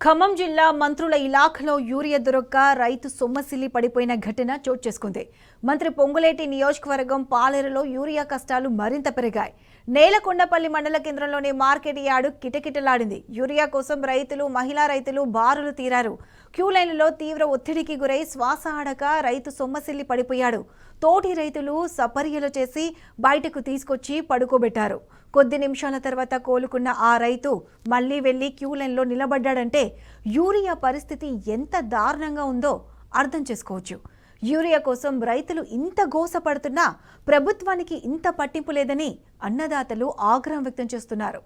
ఖమ్మం జిల్లా మంత్రుల ఇలాఖలో యూరియా దొరక్క రైతు సొమ్మసిల్లి పడిపోయిన ఘటన చోటు చేసుకుంది. మంత్రి పొంగులేటి నియోజకవర్గం పాలేరులో యూరియా కష్టాలు మరింత పెరిగాయి. నేలకొండపల్లి మండల కేంద్రంలోని మార్కెట్ యార్డు కిటకిటలాడింది. యూరియా కోసం రైతులు, మహిళా రైతులు బారులు తీరారు. క్యూ లైన్లలో తీవ్ర ఒత్తిడికి గురై శ్వాస ఆడక రైతు సొమ్మసిల్లి పడిపోయాడు. తోటి రైతులు సపర్యలు చేసి బయటకు తీసుకొచ్చి పడుకోబెట్టారు. కొద్ది నిమిషాల తర్వాత కోలుకున్న ఆ రైతు మళ్లీ వెళ్లి క్యూ లైన్లో నిలబడ్డాడంటే యూరియా పరిస్థితి ఎంత దారుణంగా ఉందో అర్థం చేసుకోవచ్చు. యూరియా కోసం రైతులు ఇంత గోసపడుతున్నా ప్రభుత్వానికి ఇంత పట్టింపు లేదని అన్నదాతలు ఆగ్రహం వ్యక్తం చేస్తున్నారు.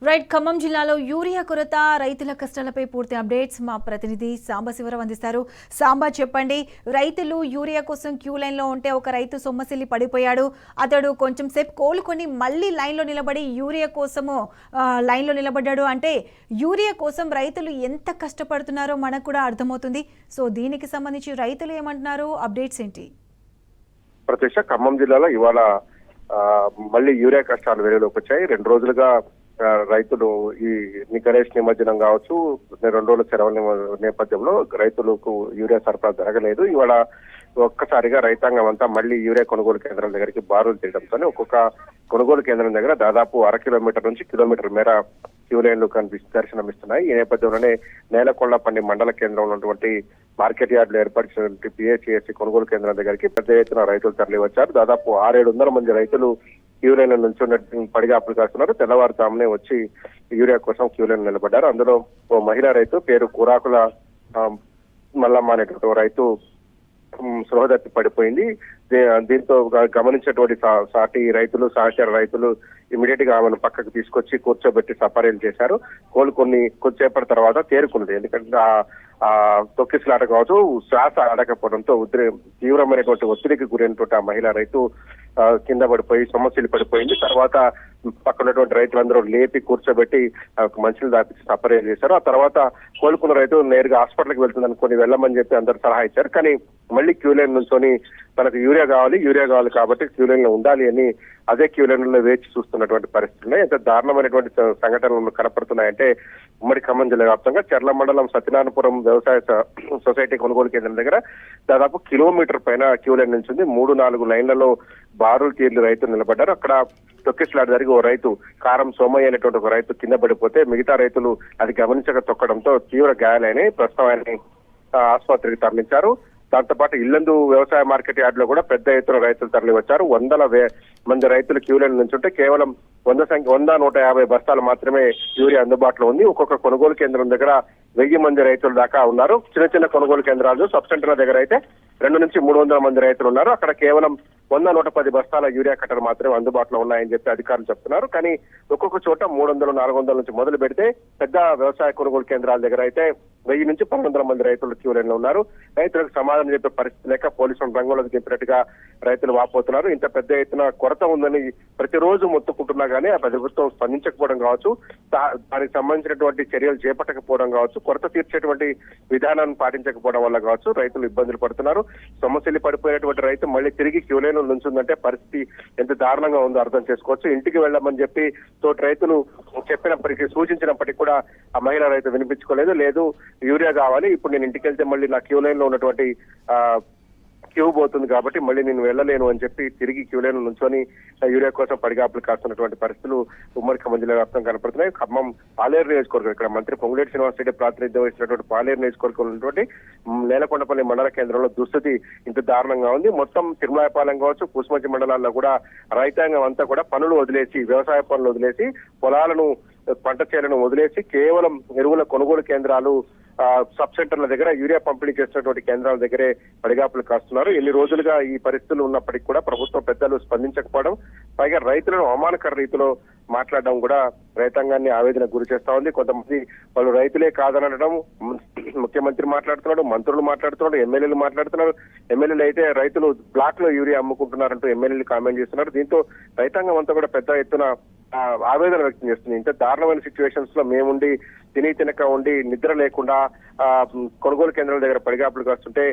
రైట్, ఖమ్మం జిల్లాలో యూరియా కొరత, రైతుల కష్టాలపై పూర్తి అప్డేట్స్ మా ప్రతినిధి సాంబశివరావు అందిస్తారు. సాంబా, చెప్పండి. రైతులు యూరియా కోసం క్యూ లైన్లో ఉంటే ఒక రైతు సొమ్మసిల్లి పడిపోయాడు. అతడు కొంచెం సేపు కోలుకొని మళ్ళీ లైన్లో నిలబడి యూరియా కోసము లైన్లో నిలబడ్డాడు. అంటే యూరియా కోసం రైతులు ఎంత కష్టపడుతున్నారో మనకు కూడా అర్థమవుతుంది. సో దీనికి సంబంధించి రైతులు ఏమంటున్నారు, అప్డేట్స్ ఏంటి? ప్రత్యక్ష ఖమ్మం జిల్లాలో ఇవాళ మళ్ళీ యూరియా కష్టాలు వెలుగులోకి వచ్చాయి. 2 రోజులుగా రైతులు ఈ గణేష్ నిమజ్జనం కావచ్చు, 2 రోజుల సెలవుల నేపథ్యంలో రైతులకు యూరియా సరఫరా జరగలేదు. ఇవాళ ఒక్కసారిగా రైతాంగం అంతా మళ్ళీ యూరియా కొనుగోలు కేంద్రాల దగ్గరికి బారులు తీయడంతో ఒక్కొక్క కొనుగోలు కేంద్రం దగ్గర దాదాపు 1/2 కిలోమీటర్ నుంచి కిలోమీటర్ మేర క్యూ లైన్లు దర్శనమిస్తున్నాయి. ఈ నేపథ్యంలోనే నేలకొండపల్లి మండల కేంద్రంలో ఉన్నటువంటి మార్కెట్ యార్డులో ఏర్పరిచినటువంటి పిహెచ్ఎస్సి కొనుగోలు కేంద్రం దగ్గరికి పెద్ద ఎత్తున రైతులు తరలి వచ్చారు. దాదాపు 600-700 మంది రైతులు క్యూ లైన్ నుంచి పడిగాపులు కాస్తున్నారు. తెల్లవారుజామునే వచ్చి యూరియా కోసం క్యూ లైన్ నిలబడ్డారు. అందులో ఓ మహిళా రైతు పేరు కూరాకుల మల్లమ్మ అనేటువంటి రైతు సృహదత్తి పడిపోయింది. దీంతో గమనించినటువంటి సాటి రైతులు, సహచర రైతులు ఇమీడియట్ గా ఆమెను పక్కకు తీసుకొచ్చి కూర్చోబెట్టి సపర్యలు చేశారు. కోలుకొని కొద్దిసేపటి తర్వాత తేరుకున్నది. ఎందుకంటే ఆ తొక్కిసలాట కావచ్చు, శ్వాస ఆడకపోవడంతో తీవ్రమైనటువంటి ఒత్తిడికి గురైనటువంటి ఆ మహిళా రైతు కింద పడిపోయి సొమ్మసిల్లి పడిపోయింది. తర్వాత పక్కనటువంటి రైతులందరూ లేపి కూర్చోబెట్టి మనుషులు దాపించి సపర్యలు చేశారు. ఆ తర్వాత కోలుకున్న రైతు నేరుగా హాస్పిటల్కి వెళ్తుందని కొన్ని వెళ్ళమని చెప్పి అందరు సలహా ఇచ్చారు. కానీ మళ్ళీ క్యూ లైన్ నుంచొని తనకు యూరియా కావాలి కాబట్టి క్యూ లైన్ లో ఉండాలి అని అదే క్యూ లైన్ లో వేచి చూస్తున్నటువంటి పరిస్థితులు ఎంత దారుణమైనటువంటి సంఘటనలు కనపడుతున్నాయంటే ఉమ్మడి ఖమ్మం జిల్లా వ్యాప్తంగా చర్ల మండలం సత్యనారాయణపురం వ్యవసాయ సొసైటీ కొనుగోలు కేంద్రం దగ్గర దాదాపు కిలోమీటర్ పైన క్యూ లైన్ నుంచి 3-4 లైన్లలో బారులు తీర్లు రైతులు నిలబడ్డారు. అక్కడ తొక్కిసలాట జరిగి ఓ రైతు కారం సోమయ్య అనేటువంటి ఒక రైతు కింద పడిపోతే మిగతా రైతులు అది గమనించక తొక్కడంతో తీవ్ర గాయాలైన ప్రస్తుతం ఆయన్ని ఆసుపత్రికి తరలించారు. దాంతో పాటు ఇల్లందు వ్యవసాయ మార్కెట్ యార్డ్ లో కూడా పెద్ద ఎత్తున రైతులు తరలి వచ్చారు. 100 మంది రైతులు క్యూ లైన్ నుంచి ఉంటే కేవలం 100-150 బస్తాలు మాత్రమే యూరియా అందుబాటులో ఉంది. ఒక్కొక్క కొనుగోలు కేంద్రం దగ్గర 1000 మంది రైతులు దాకా ఉన్నారు. చిన్న కొనుగోలు కేంద్రాలు సబ్ సెంటర్ల దగ్గర అయితే 200-300 మంది రైతులు ఉన్నారు. అక్కడ కేవలం 100-110 బస్తాల యూరియా కట్టలు మాత్రమే అందుబాటులో ఉన్నాయని చెప్పి అధికారులు చెప్తున్నారు. కానీ ఒక్కొక్క చోట 300-400 నుంచి మొదలు పెడితే పెద్ద వ్యవసాయ కొనుగోలు కేంద్రాల దగ్గర అయితే 1000-1200 మంది రైతులు క్యూ లైన్ లో ఉన్నారు. రైతులకు సమాధానం చెప్పే పరిస్థితి లేక పోలీసులు రంగంలోకి దింపినట్టుగా రైతులు వాపోతున్నారు. ఇంత పెద్ద ఎత్తున కొరత ఉందని ప్రతిరోజు మొత్తుకుంటున్నా కానీ ఆ ప్రభుత్వం స్పందించకపోవడం కావచ్చు, దానికి సంబంధించినటువంటి చర్యలు చేపట్టకపోవడం కావచ్చు, కొరత తీర్చేటువంటి విధానాన్ని పాటించకపోవడం వల్ల కావచ్చు రైతులు ఇబ్బందులు పడుతున్నారు. సొమ్మసిల్లి పడిపోయినటువంటి రైతు మళ్ళీ తిరిగి క్యూ లైన్ నుంచుందంటే పరిస్థితి ఎంత దారుణంగా ఉందో అర్థం చేసుకోవచ్చు. ఇంటికి వెళ్ళమని చెప్పి తోటి రైతులు చెప్పినప్పటికీ, సూచించినప్పటికీ కూడా ఆ మహిళా రైతు వినిపించుకోలేదు. లేదు యూరియా కావాలి, ఇప్పుడు నేను ఇంటికి వెళ్తే మళ్ళీ నా క్యూ లైన్ లో ఉన్నటువంటి క్యూ పోతుంది కాబట్టి మళ్ళీ నేను వెళ్ళలేను అని చెప్పి తిరిగి క్యూ లైన్ నుంచొని యూరియా కోసం పడిగాపులు కాస్తున్నటువంటి పరిస్థితులు ఉమ్మడి ఖమ్మం జిల్లా వ్యాప్తంగా కనపడుతున్నాయి. ఖమ్మం పాలేరు నియోజకవర్గం, ఇక్కడ మంత్రి పొంగులేటి శ్రీనివాసరెడ్డి ప్రాతినిధ్యం వహించినటువంటి పాలేరు నియోజకవర్గంలో ఉన్నటువంటి నేలకొండపల్లి మండల కేంద్రంలో దుస్థితి ఇంత దారుణంగా ఉంది. మొత్తం తిరుమలాయపాలెం కావచ్చు, పూసమంచి మండలాల్లో కూడా రైతాంగం అంతా కూడా పనులు వదిలేసి, వ్యవసాయ పనులు వదిలేసి, పొలాలను, పంట చేలను వదిలేసి కేవలం ఎరువుల కొనుగోలు కేంద్రాలు సబ్ సెంటర్ల దగ్గర యూరియా పంపిణీ చేస్తున్నటువంటి కేంద్రాల దగ్గరే పడిగాపులు కాస్తున్నారు. ఎన్ని రోజులుగా ఈ పరిస్థితులు ఉన్నప్పటికీ కూడా ప్రభుత్వ పెద్దలు స్పందించకపోవడం, పైగా రైతులను అవమానకర రీతిలో మాట్లాడడం కూడా రైతాంగాన్ని ఆవేదనకు గురి చేస్తా ఉంది. కొంతమంది వాళ్ళు రైతులే కాదనడం, ముఖ్యమంత్రి మాట్లాడుతున్నాడు, మంత్రులు మాట్లాడుతున్నాడు, ఎమ్మెల్యేలు మాట్లాడుతున్నారు. ఎమ్మెల్యేలు అయితే రైతులు బ్లాక్ లో యూరియా అమ్ముకుంటున్నారంటూ ఎమ్మెల్యేలు కామెంట్ చేస్తున్నారు. దీంతో రైతాంగం అంతా కూడా పెద్ద ఎత్తున ఆవేదన వ్యక్తం చేస్తుంది. ఇంత దారుణమైన సిచ్యువేషన్స్ లో మేముండి తినక ఉండి నిద్ర లేకుండా కొనుగోలు కేంద్రాల దగ్గర పడిగాపులు కాస్తుంటే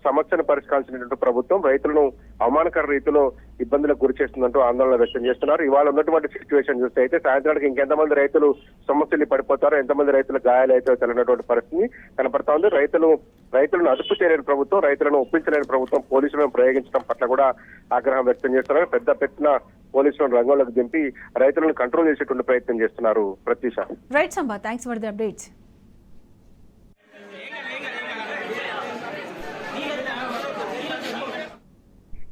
సమస్యను పరిష్కరించినటువంటి ప్రభుత్వం రైతులను అవమానకర రీతిలో ఇబ్బందులకు గురి చేస్తుందంటూ ఆందోళన వ్యక్తం చేస్తున్నారు. ఇవాళ ఉన్నటువంటి సిచ్యువేషన్ చూస్తే అయితే సాయంత్రానికి ఇంకెంతమంది రైతులు సమస్యలు పడిపోతారో, ఎంతమంది రైతులు గాయాలు అయితే తెలియనటువంటి పరిస్థితి కనపడతా ఉంది. రైతులను అదుపు చేయలేని ప్రభుత్వం, రైతులను ఒప్పించలేని ప్రభుత్వం పోలీసులను ప్రయోగించడం పట్ల కూడా ఆగ్రహం వ్యక్తం చేస్తున్నారు. పెద్ద పెట్టున పోలీసులను రంగంలోకి దింపి రైతులను కంట్రోల్ చేసేటువంటి ప్రయత్నం చేస్తున్నారు. Pratyusha. Right Samba, thanks for the updates.